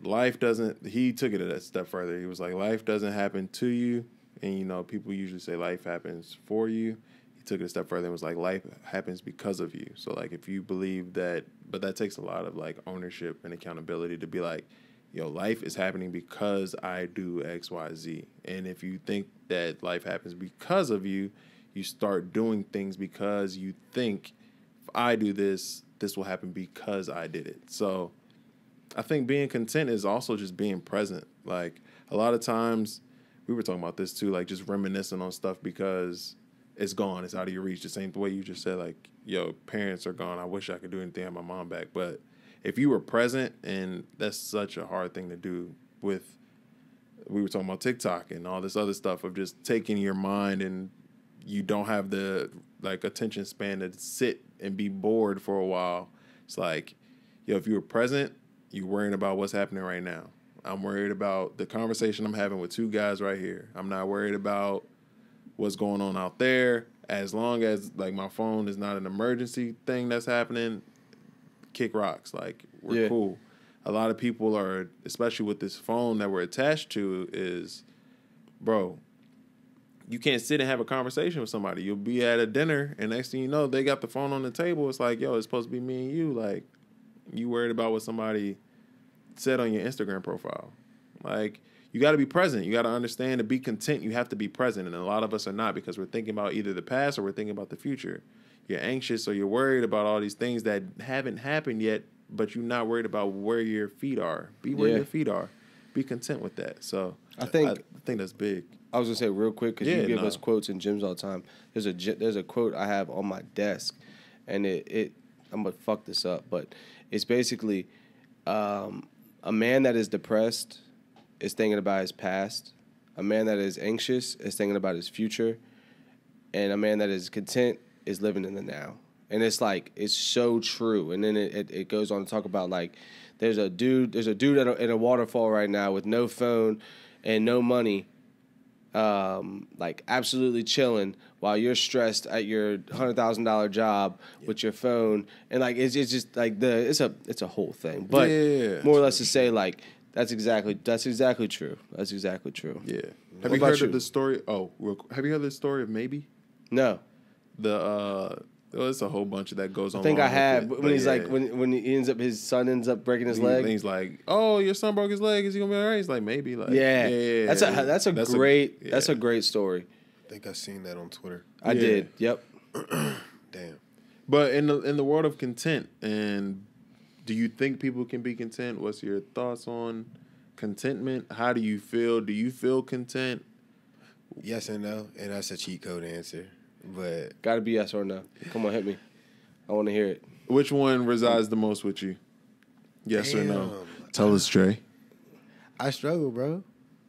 life doesn't. He took it a step further. He was like, life doesn't happen to you, and you know people usually say life happens for you. He took it a step further and was like, life happens because of you. So like if you believe that, but that takes a lot of like ownership and accountability to be like, yo, life is happening because I do X, Y, Z. And if you think that life happens because of you, you start doing things because you think if I do this, this will happen because I did it. So I think being content is also just being present. Like a lot of times we were talking about this too, like just reminiscing on stuff because it's gone. It's out of your reach. The same way you just said, like, yo, parents are gone. I wish I could do anything to have my mom back. But if you were present, and that's such a hard thing to do with, we were talking about TikTok and all this other stuff of just taking your mind and you don't have the like attention span to sit and be bored for a while. It's like, yo, if you were present, you're worrying about what's happening right now. I'm worried about the conversation I'm having with two guys right here. I'm not worried about what's going on out there. As long as like my phone is not an emergency thing that's happening, kick rocks. Like we're cool. A lot of people are, especially with this phone that we're attached to, is, bro, you can't sit and have a conversation with somebody. You'll be at a dinner, and next thing you know, they got the phone on the table. It's like, yo, it's supposed to be me and you. Like, you worried about what somebody said on your Instagram profile. Like, you got to be present. You got to understand to be content, you have to be present. And a lot of us are not because we're thinking about either the past or we're thinking about the future. You're anxious or you're worried about all these things that haven't happened yet, but you're not worried about where your feet are. Be where your feet are. Be content with that. So I think that's big. I was gonna say real quick because you give us quotes in gyms all the time. There's a quote I have on my desk, and I'm gonna fuck this up, but it's basically a man that is depressed is thinking about his past. A man that is anxious is thinking about his future, and a man that is content is living in the now. And it's like, it's so true. And then it goes on to talk about like, there's a dude at a waterfall right now with no phone and no money, like absolutely chilling while you're stressed at your $100,000 job with your phone. And like, it's just like it's a whole thing. But more or less to say like, that's exactly true. That's exactly true. Yeah. Have you heard of the story? Oh, have you heard the story of Maybe? No. There's a whole bunch of that goes on. I think I have. When he's like, when he ends up, his son ends up breaking his leg. He's like, "Oh, your son broke his leg. Is he gonna be all right?" He's like, "Maybe." Like, yeah. That's a great story. I think I seen that on Twitter. I did. Yep. Damn. But in the world of content, and do you think people can be content? What's your thoughts on contentment? How do you feel? Do you feel content? Yes and no, and that's a cheat code answer. But gotta be yes or no. Come on, hit me. I want to hear it. Which one resides the most with you? Yes or no? Tell us, Trey. I struggle, bro.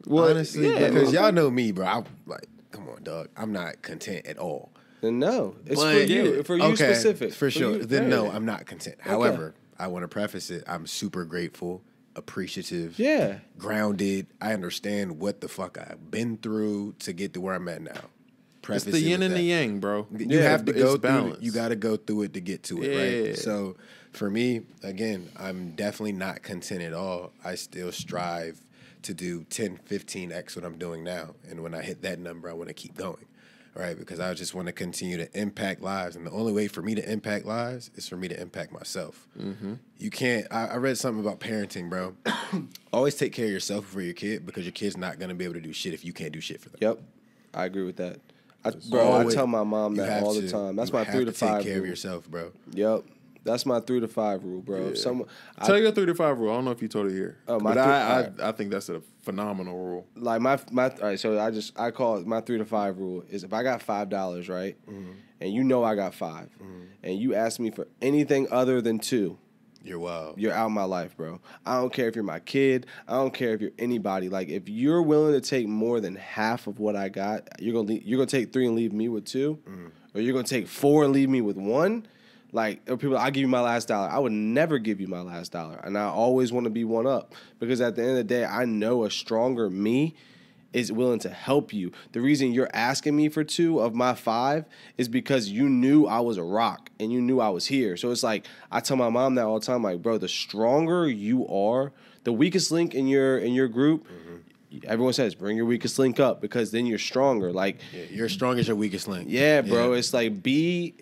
Well, honestly, because y'all know me, bro. I'm like, come on, dog. I'm not content at all. Then no, it's for you. For you specific. For sure. Then no, I'm not content. Okay. However, I want to preface it. I'm super grateful, appreciative, grounded. I understand what the fuck I've been through to get to where I'm at now. It's the yin and the yang, bro. You have to go through it. You got to go through it to get to it, right? So for me, again, I'm definitely not content at all. I still strive to do 10, 15x what I'm doing now. And when I hit that number, I want to keep going, right? Because I just want to continue to impact lives. And the only way for me to impact lives is for me to impact myself. Mm-hmm. You can't, I read something about parenting, bro. Always take care of yourself for your kid because your kid's not going to be able to do shit if you can't do shit for them. Yep. I agree with that. I tell my mom that all the time. That's my 3 to 5. Take care of yourself, bro. Yep. That's my 3 to 5 rule, bro. Yeah. If someone, Tell your 3 to 5 rule. I don't know if you told it here. Oh, but my I think that's a phenomenal rule. like my all right, so I call it my 3 to 5 rule is if I got $5, right, and you know I got 5, and you ask me for anything other than 2, You're wild. you're out of my life, bro. I don't care if you're my kid. I don't care if you're anybody. Like if you're willing to take more than half of what I got, you're gonna take 3 and leave me with 2, or you're gonna take 4 and leave me with 1. Like people, I'll give you my last dollar. I would never give you my last dollar, and I always want to be one up because at the end of the day, I know a stronger me is willing to help you. The reason you're asking me for 2 of my 5 is because you knew I was a rock and you knew I was here. So it's like I tell my mom that all the time, like, bro, the stronger you are, the weakest link in your group. Everyone says bring your weakest link up because then you're stronger. Like You're strong as your weakest link. yeah, bro. It's like be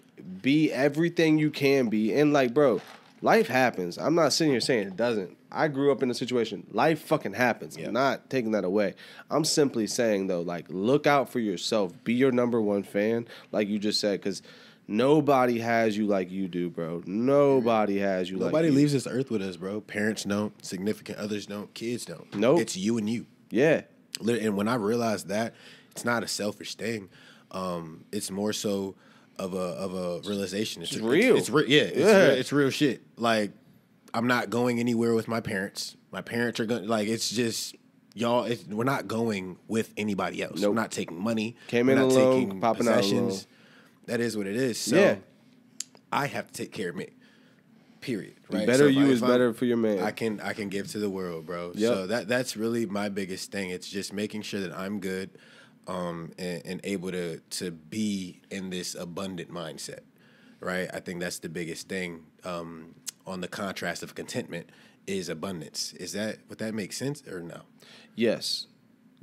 everything you can be. And like, bro, life happens. I'm not sitting here saying it doesn't. I grew up in a situation. Life fucking happens. Yeah. I'm not taking that away. I'm simply saying though, like, look out for yourself. Be your number one fan, like you just said, because nobody has you like you do, bro. Nobody has you Nobody like you. leaves this earth with us, bro. Parents don't, significant others don't, kids don't. Nope. It's you and you. Yeah. And when I realized that, it's not a selfish thing. It's more so of a realization. It's real. It's real shit. Like I'm not going anywhere with my parents. My parents are going. Like it's just y'all. We're not going with anybody else. Nope. We're not taking money. Came We're in not alone, taking popping out possessions. alone. That is what it is. So Yeah. I have to take care of me. Period. Right. Better So if you I- is if I'm- better for your man. I can give to the world, bro. Yep. So that's really my biggest thing. It's just making sure that I'm good, and able to be in this abundant mindset, right? I think that's the biggest thing. On the contrast of contentment is abundance. Would that make sense or no? Yes.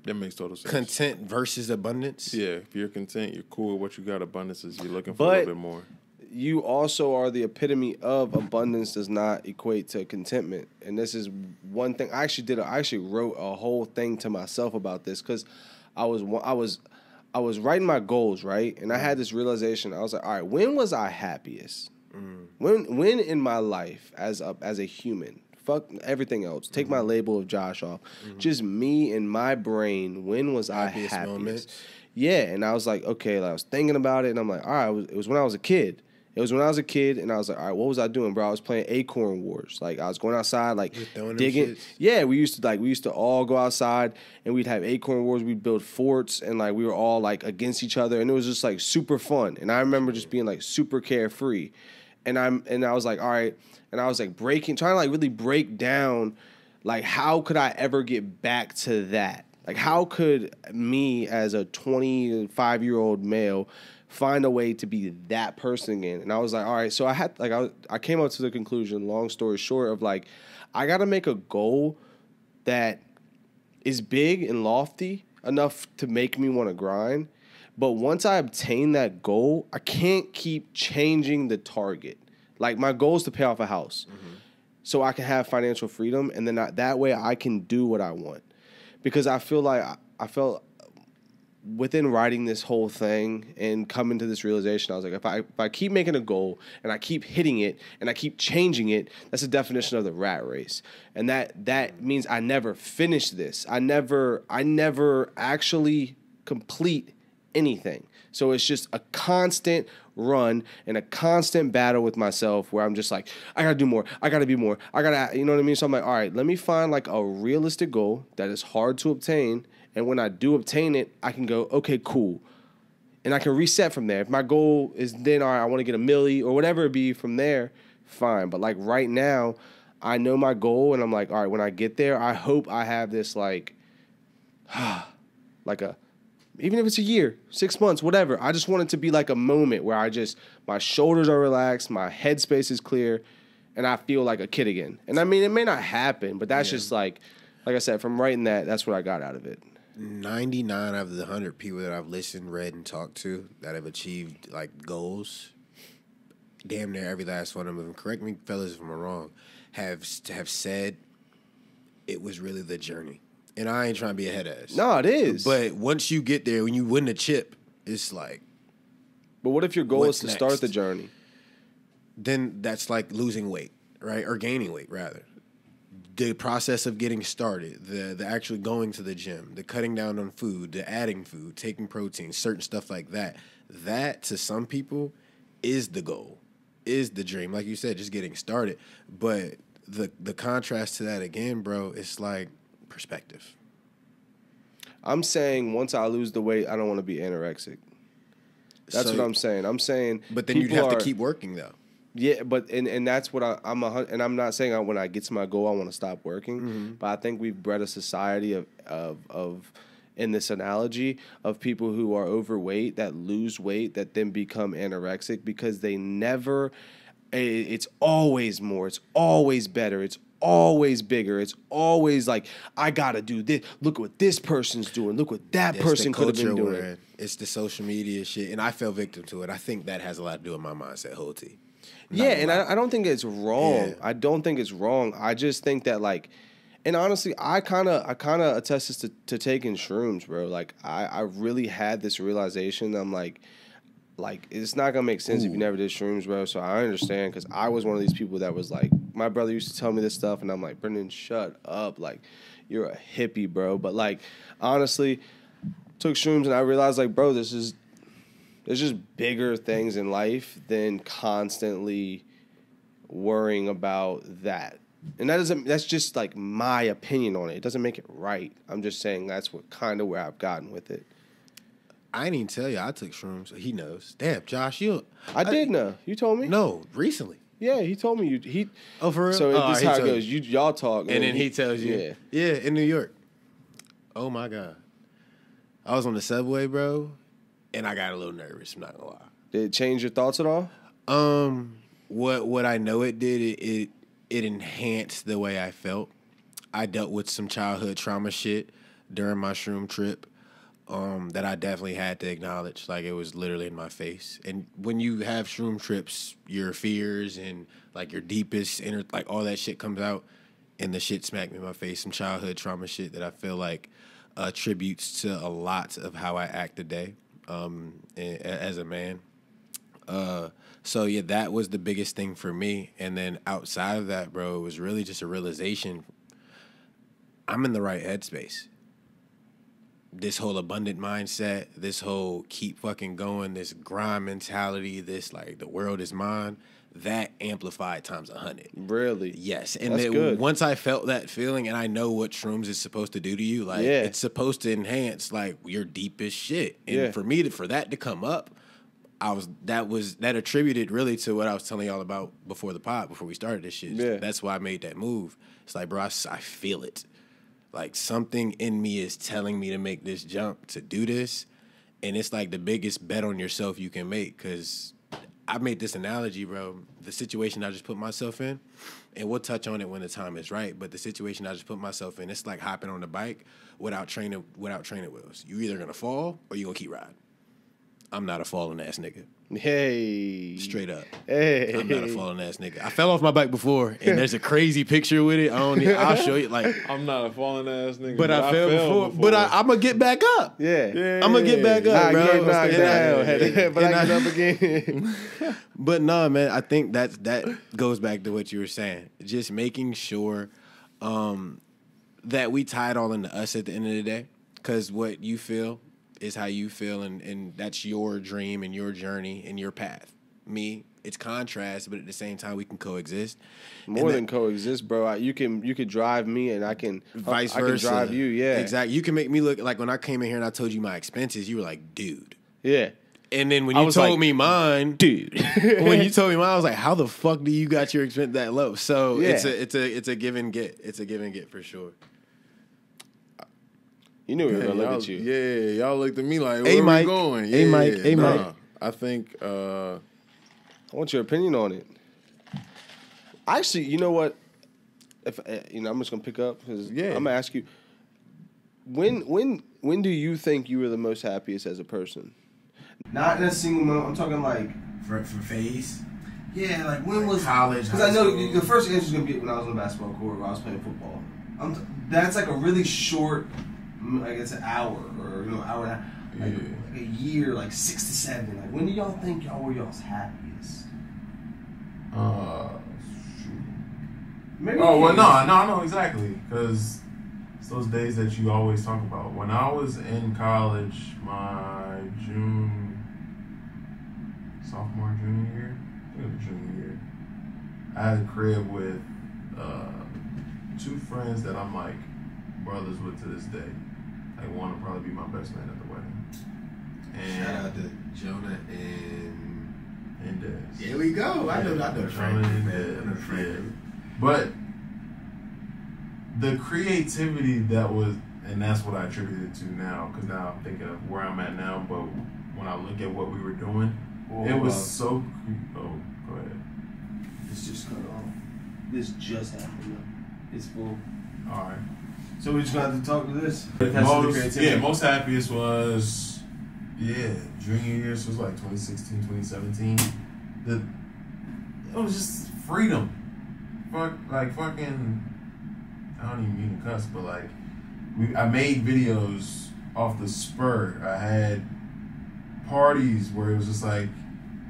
That makes total sense. Content versus abundance. Yeah, if you're content, you're cool with what you got. Abundance is you're looking for a But- little bit more. You also are the epitome of abundance does not equate to contentment. And this is one thing I actually wrote a whole thing to myself about this because I was writing my goals, right? And I had this realization. I was like, all right, when was I happiest? When in my life as a human, fuck everything else. Take my label of Josh off. Just me and my brain. When was I Happiest happiest? moments. Yeah, and I was like, okay, like I was thinking about it, and I'm like, all right, it was when I was a kid. It was when I was a kid, and I was like, all right, what was I doing, bro? I was playing Acorn Wars. Like I was going outside, like You're throwing them digging. shits? Yeah, we used to all go outside, and we'd have Acorn Wars. We'd build forts, and like we were all like against each other, and it was just like super fun. And I remember just being like super carefree, and I was like, all right, and I was like trying to like really break down, like how could I ever get back to that? Like how could me as a 25-year-old male find a way to be that person again? And I was like, all right, so I came up to the conclusion, long story short, of like, I got to make a goal that is big and lofty enough to make me want to grind. But once I obtain that goal, I can't keep changing the target. Like my goal is to pay off a house so I can have financial freedom. And then that way I can do what I want. Because I feel like I felt within writing this whole thing and coming to this realization, I was like, if I keep making a goal and I keep hitting it and I keep changing it, that's the definition of the rat race. And that means I never finish this. I never actually complete anything. So it's just a constant run and a constant battle with myself where I'm just like, I gotta do more. I gotta be more. I gotta, you know what I mean? So I'm like, all right, let me find like a realistic goal that is hard to obtain. And when I do obtain it, I can go, okay, cool. And I can reset from there. If my goal is then, all right, I want to get a milli or whatever it be from there, fine. But like right now, I know my goal and I'm like, all right, when I get there, I hope I have this like even if it's a year, 6 months, whatever. I just want it to be like a moment where my shoulders are relaxed, my headspace is clear, and I feel like a kid again. And I mean, it may not happen, but that's just like I said, from writing that's what I got out of it. 99 out of the 100 people that I've listened, read, and talked to that have achieved like goals, damn near every last one of them, correct me, fellas, if I'm wrong, have said it was really the journey. And I ain't trying to be a head ass. No, it is. But once you get there, when you win the chip, it's like what if your goal what's is to start next? the journey? then that's like losing weight, right? Or gaining weight, rather. The process of getting started, the actually going to the gym, the cutting down on food, the adding food, taking protein, certain stuff like that. That, to some people, is the goal, is the dream. Like you said, just getting started. But the contrast to that, again, bro, it's like perspective. I'm saying once I lose the weight, I don't want to be anorexic. That's what I'm saying. I'm saying, but then you'd have to keep working though. Yeah, but and that's what I'm not saying when I get to my goal I want to stop working. Mm-hmm. But I think we've bred a society of in this analogy of people who are overweight that lose weight that then become anorexic because they never. It's always more. It's always better. It's always bigger. It's always like, I gotta do this. Look what this person's doing. Look what that person could have been doing. It's the social media shit, and I fell victim to it. I think that has a lot to do with my mindset, whole T. Yeah, and I don't think it's wrong. Yeah. I don't think it's wrong. I just think that like, and honestly, I kind of attest this to taking shrooms, bro. Like I really had this realization. I'm like it's not gonna make sense if you never did shrooms, bro. So I understand because I was one of these people that was like, my brother used to tell me this stuff, and I'm like, Brendan, shut up, like you're a hippie, bro. But like honestly, took shrooms and I realized like, bro, there's just bigger things in life than constantly worrying about that. And that's just like my opinion on it. It doesn't make it right. I'm just saying that's what kind of where I've gotten with it. I didn't even tell you I took shrooms. He knows. Damn, Josh, I did know. You told me? No, recently. Yeah, he told me. Oh, for real? So this is how it goes. Y'all talk. And then he tells you. Yeah, in New York. Oh, my God. I was on the subway, bro, and I got a little nervous. I'm not going to lie. Did it change your thoughts at all? What I know it did, it enhanced the way I felt. I dealt with some childhood trauma shit during my shroom trip. That I definitely had to acknowledge. Like, it was literally in my face. And when you have shroom trips, your fears and, like, your deepest inner, like, all that shit comes out, and the shit smacked me in my face. Some childhood trauma shit that I feel like attributes to a lot of how I act today as a man. So, yeah, that was the biggest thing for me. And then outside of that, bro, it was really just a realization I'm in the right headspace. This whole abundant mindset, this whole keep fucking going, this grind mentality, this like the world is mine, that amplified times 100. Really? Yes. And then once I felt that feeling and I know what shrooms is supposed to do to you, like it's supposed to enhance like your deepest shit. And for that to come up, that attributed really to what I was telling y'all about before we started this shit. Yeah. That's why I made that move. It's like, bro, I feel it. Like, something in me is telling me to make this jump, to do this. And it's like the biggest bet on yourself you can make. Because I made this analogy, bro. The situation I just put myself in, and we'll touch on it when the time is right, but the situation I just put myself in, it's like hopping on the bike without training wheels. You either going to fall or you going to keep riding. I'm not a falling ass nigga. Hey. Straight up. Hey. I'm not a falling ass nigga. I fell off my bike before, and there's a crazy picture with it. I'll show you. Like, I'm not a falling ass nigga. But I fell before. But I'm going to get back up. Yeah. I'm going to get back up, bro. Get knocked down. But I get up again. But no, man, I think that goes back to what you were saying. Just making sure that we tie it all into us at the end of the day. Because what you feel is how you feel, and that's your dream and your journey and your path. Me, it's contrast, but at the same time, we can coexist. More than coexist, bro. You could drive me, and I can vice versa. I can drive you, yeah. Exactly. You can make me look like when I came in here and I told you my expenses, you were like, dude. Yeah. And then when you told me mine, dude. When you told me mine, I was like, how the fuck do you got your expense that low? So it's a give and get. It's a give and get for sure. You knew we were gonna look at you. Yeah, y'all looked at me like, where are we going? Hey, Mike. Hey, Mike. I think I want your opinion on it. Actually, you know what? If I'm just gonna pick up because I'm gonna ask you. When do you think you were the most happiest as a person? Not in a single moment. I'm talking like for phase. Yeah, like when was college? Because I know the first answer is gonna be when I was on the basketball court, where I was playing football. That's like a really short. Like it's an hour or hour and a half, like a year, like 6 to 7. Like when do y'all think y'all were y'all's happiest? Maybe Oh well, no, I know exactly because it's those days that you always talk about. When I was in college, my sophomore, junior year, I think it was junior year, I had a crib with two friends that I'm like brothers with to this day. Like one will probably be my best man at the wedding. And Shout out to Jonah and Des. here we go. I know Frank, Jonah and man. I Des, know Frank. yeah. But the creativity that was, and that's what I attribute it to now, because now I'm thinking of where I'm at now. But when I look at what we were doing, it was so. Oh, go ahead. It's just cut off. This just happened. It's full. All right. So we just gonna have to talk to this. Most happiest was, junior year. So it was like 2016, 2017. It was just freedom. Fucking. I don't even mean to cuss, but like, I made videos off the spur. I had parties where it was just like,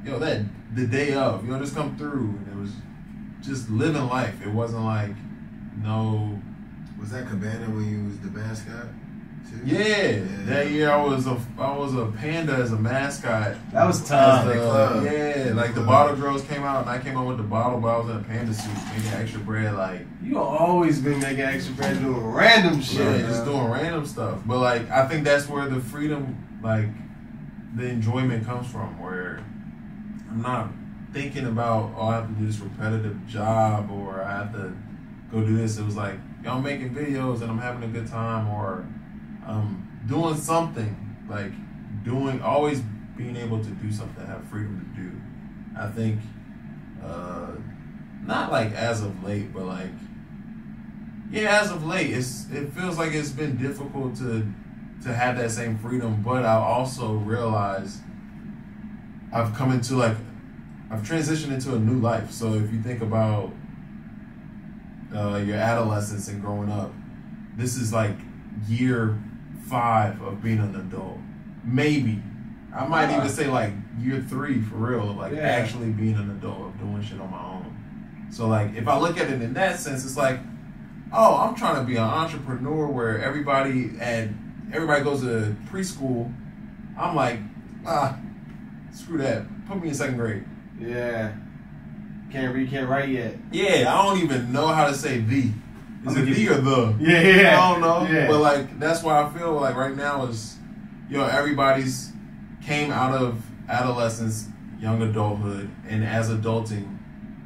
the day of, just come through, and it was just living life. It wasn't like, no. Was that Cabana when you was the mascot too? Yeah, that year I was a panda as a mascot. That was tough. The Bottle Girls came out and I came out with the bottle, but I was in a panda suit making extra bread. Like, you always been making extra bread doing random shit. Yeah, just doing random stuff. But like, I think that's where the freedom, like, the enjoyment comes from. Where I'm not thinking about, I have to do this repetitive job or I have to go do this. It was like, I'm making videos and I'm having a good time, or doing something, like always being able to do something, have freedom to do. I think, not like as of late, but like, as of late, it feels like it's been difficult to have that same freedom, but I also realize I've transitioned into a new life. So if you think about your adolescence and growing up, this is like year 5 of being an adult. Maybe I might even say like year 3 for real, like actually being an adult, of doing shit on my own. So like, if I look at it in that sense, it's like, oh, I'm trying to be an entrepreneur where everybody goes to preschool. I'm like, screw that. Put me in 2nd grade. Yeah. Can't read, can't write yet. Yeah, I don't even know how to say the. Is it the or the? Yeah. I don't know. Yeah. But like, that's why I feel like right now is, everybody's came out of adolescence, young adulthood, and as adulting,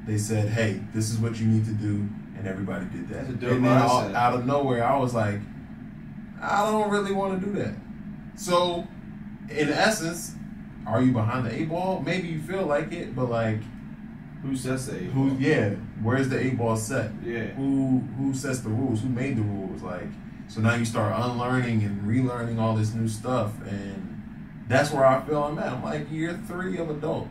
they said, hey, this is what you need to do, and everybody did that. That's a dope and then mindset. out of nowhere, I was like, I don't really want to do that. So, in essence, are you behind the 8 ball? Maybe you feel like it, but like, who sets the 8 ball? Where's the 8 ball set? Yeah. Who sets the rules? Who made the rules? Like, so now you start unlearning and relearning all this new stuff, and that's where I feel I'm at. I'm like year 3 of adult.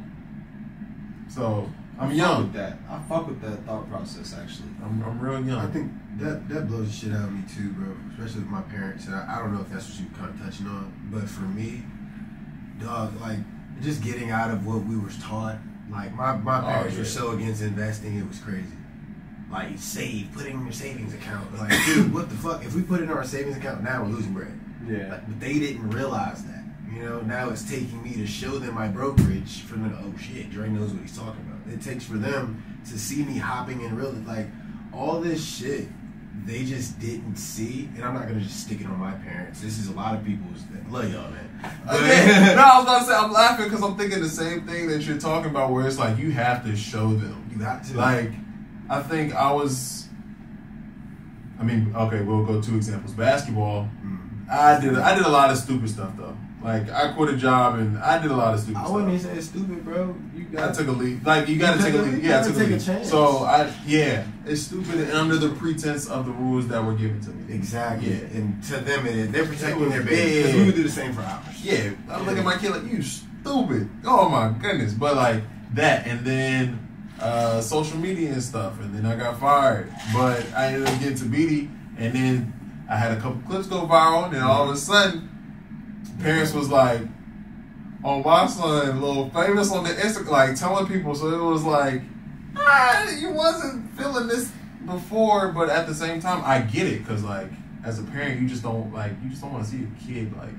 So I'm young. I fuck with that thought process actually. I'm real young. I think that blows the shit out of me too, bro. Especially with my parents. And I don't know if that's what you kind of touching on, but for me, dog, like just getting out of what we was taught. Like my parents were so against investing, it was crazy. Like put it in your savings account. Like, dude, what the fuck? If we put it in our savings account now, we're losing bread. Yeah. Like, but they didn't realize that. Now it's taking me to show them my brokerage for them. Oh shit, Dre knows what he's talking about. It takes for them to see me hopping in real, like all this shit. They just didn't see, and I'm not gonna just stick it on my parents. This is a lot of people's. Love y'all, man. No, I was about to say, I'm laughing because I'm thinking the same thing that you're talking about, where it's like you have to show them. You got to. Like, I think we'll go 2 examples. Basketball, I did a lot of stupid stuff though. Like, I quit a job and I did a lot of stupid stuff. I wouldn't even say it's stupid, bro. I took a leap. Like, you gotta take a leap. Yeah, I took a leap. chance. So, it's stupid and under the pretense of the rules that were given to me. Exactly. Yeah. And to them, they're protecting their baby. Because we would do the same for ours. Yeah. I look at my kid like, you stupid. Oh my goodness. But like that. And then social media and stuff. And then I got fired. But I ended up getting to BD. And then I had a couple clips go viral. And then all of a sudden, parents was like, oh, my son, a little famous on the Instagram, like telling people. So it was like, You wasn't feeling this before, but at the same time, I get it because like as a parent, you just don't want to see a kid like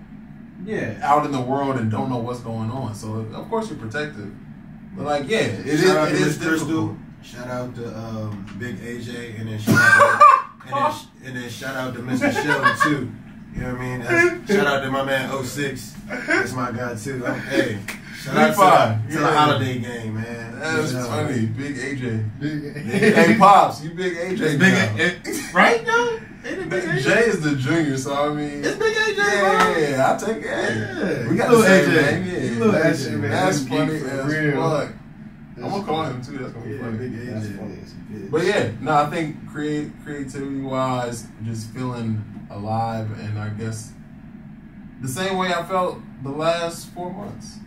out in the world and don't know what's going on. So of course you're protective, but like it is difficult. Shout out to Big AJ and then shout out to Mr. Sheldon too. You know what I mean? Shout out to my man 06. That's my guy too. Hey. Shout out to the holiday game, man. That's funny. Big AJ. Hey, Pops, you big AJ. Big right now? Jay is the junior, so I mean. It's Big AJ, bro. Yeah, I'll take it. Yeah. We got little the same AJ. name. Yeah. Little AJ, man. That's That's funny for as real. fuck. I'm going to call him too. That's going to be funny. Big AJ. That's funny as a bitch. But yeah, no, I think creativity-wise, just feeling alive, and I guess the same way I felt the last 4 months,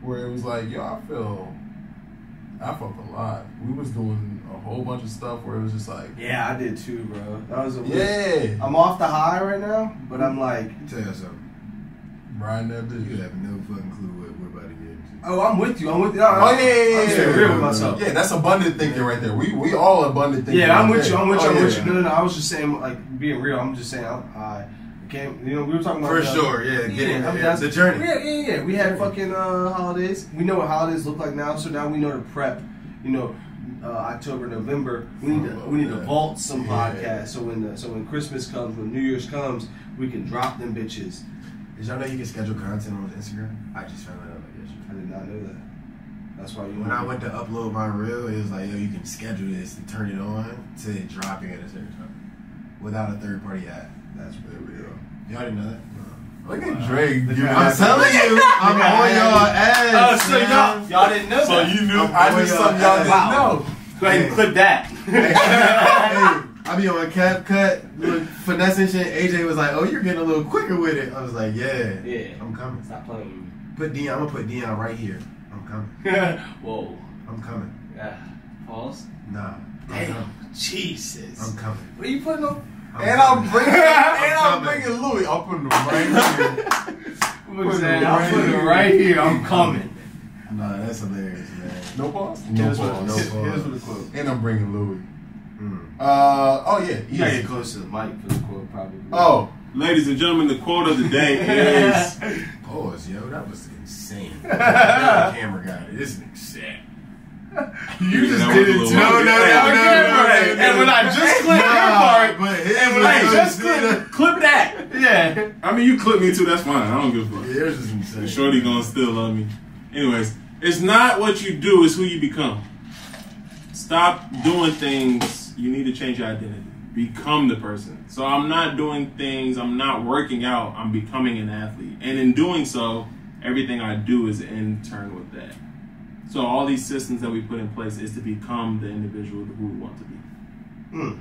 where it was like, yo, I felt alive. We was doing a whole bunch of stuff where it was just like, Yeah, I did too, bro. That was a yeah. I'm off the high right now, but I'm like, Let me tell you something. Brian never did. You have no fucking clue what we're about to get into. oh, I'm with you. Oh yeah. I'm being real with myself. Yeah, that's abundant thinking right there. We all abundant thinking. Yeah, I'm right with you. there. I'm with you. Oh, I'm yeah. with you. No, I was just saying, like, being real. I'm just saying, I can't. You know, we were talking about For sure, yeah. Get it. I mean, Yeah, that's the journey. Yeah. We had fucking holidays. We know what holidays look like now, so now we know to prep. You know, October, November. We need to vault some podcasts. So when Christmas comes, when New Year's comes, we can drop them bitches. Did y'all know you can schedule content on Instagram? I just found that out like yesterday. I did not know that. That's why you. When I went to upload my reel, it was like, yo, you can schedule this and turn it on to it dropping at a certain time without a third party app. That's really real. Y'all didn't know that? Look at Drake. I'm telling you, I'm on y'all ass. So y'all didn't know So that. you knew. I knew something y'all didn't know. Go ahead and clip that. Hey, I be on CapCut, finessing shit. AJ was like, "Oh, you're getting a little quicker with it." I was like, "Yeah, Yeah. I'm coming." Stop playing. Put Dion. I'm gonna put Dion right here. I'm coming. Whoa. I'm coming. Pause. Nah, I'm Damn. coming. Jesus. I'm coming. What are you putting on? And I'm bringing coming. Louis. I'm putting him right here. I'm putting it right here. I'm coming. Nah, that's hilarious, man. No pause. Here's No what- pause. no pause. Here's what the quote. And I'm bringing Louis. Mm. Oh yeah. You gotta Easy. get close to the mic for the quote, probably. Oh. Ladies and gentlemen, the quote of the day is Pause, yo. That was insane. The camera got it. This is insane. You just That did was a it little too. wild. And when I just clipped your part, but and when I just clip that. Yeah. I mean, you clip me too, that's fine. I don't give a fuck. Yours is insane. Shorty gonna still love me. Anyways, it's not what you do, it's who you become. Stop doing things. You need to change your identity. Become the person. So I'm not doing things, I'm not working out, I'm becoming an athlete. And in doing so, everything I do is in turn with that. So all these systems that we put in place is to become the individual who we want to be. Mm.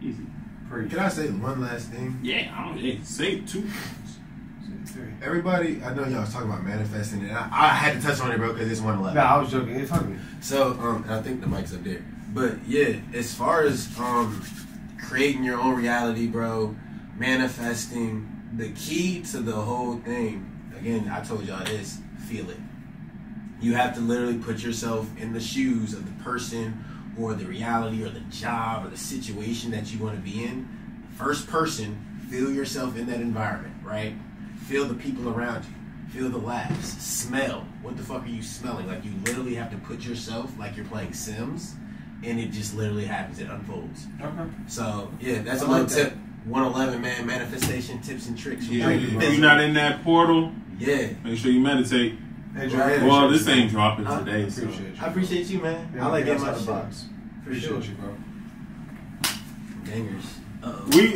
Easy. Can I say one last thing? Yeah, I don't say two. Everybody, I know y'all was talking about manifesting, and I had to touch on it, bro, because it's 111. Nah, I was joking. It's fucking. So, and I think the mic's up there. But yeah, as far as creating your own reality, bro, manifesting, the key to the whole thing, again, I told y'all this, feel it. You have to literally put yourself in the shoes of the person or the reality or the job or the situation that you want to be in. First person, feel yourself in that environment, right? Feel the people around you. Feel the laughs. Smell. What the fuck are you smelling? Like, you literally have to put yourself like you're playing Sims, and it just literally happens. It unfolds. Okay. So, yeah, that's I a little like tip. 111, man. Manifestation tips and tricks. Yeah, Thank you, if bro. you're not in that portal, Yeah. make sure you meditate. Right. Well, this ain't dropping today, so. Appreciate you. I appreciate you, man. Yeah, I like getting getting my outside the shit. box. For sure. Appreciate you, bro. Dangers.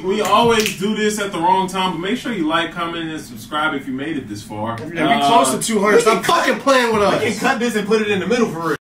We always do this at the wrong time, but make sure you like, comment, and subscribe if you made it this far. Yeah, we close to 200. Stop fucking playing with us. I can cut this and put it in the middle for real.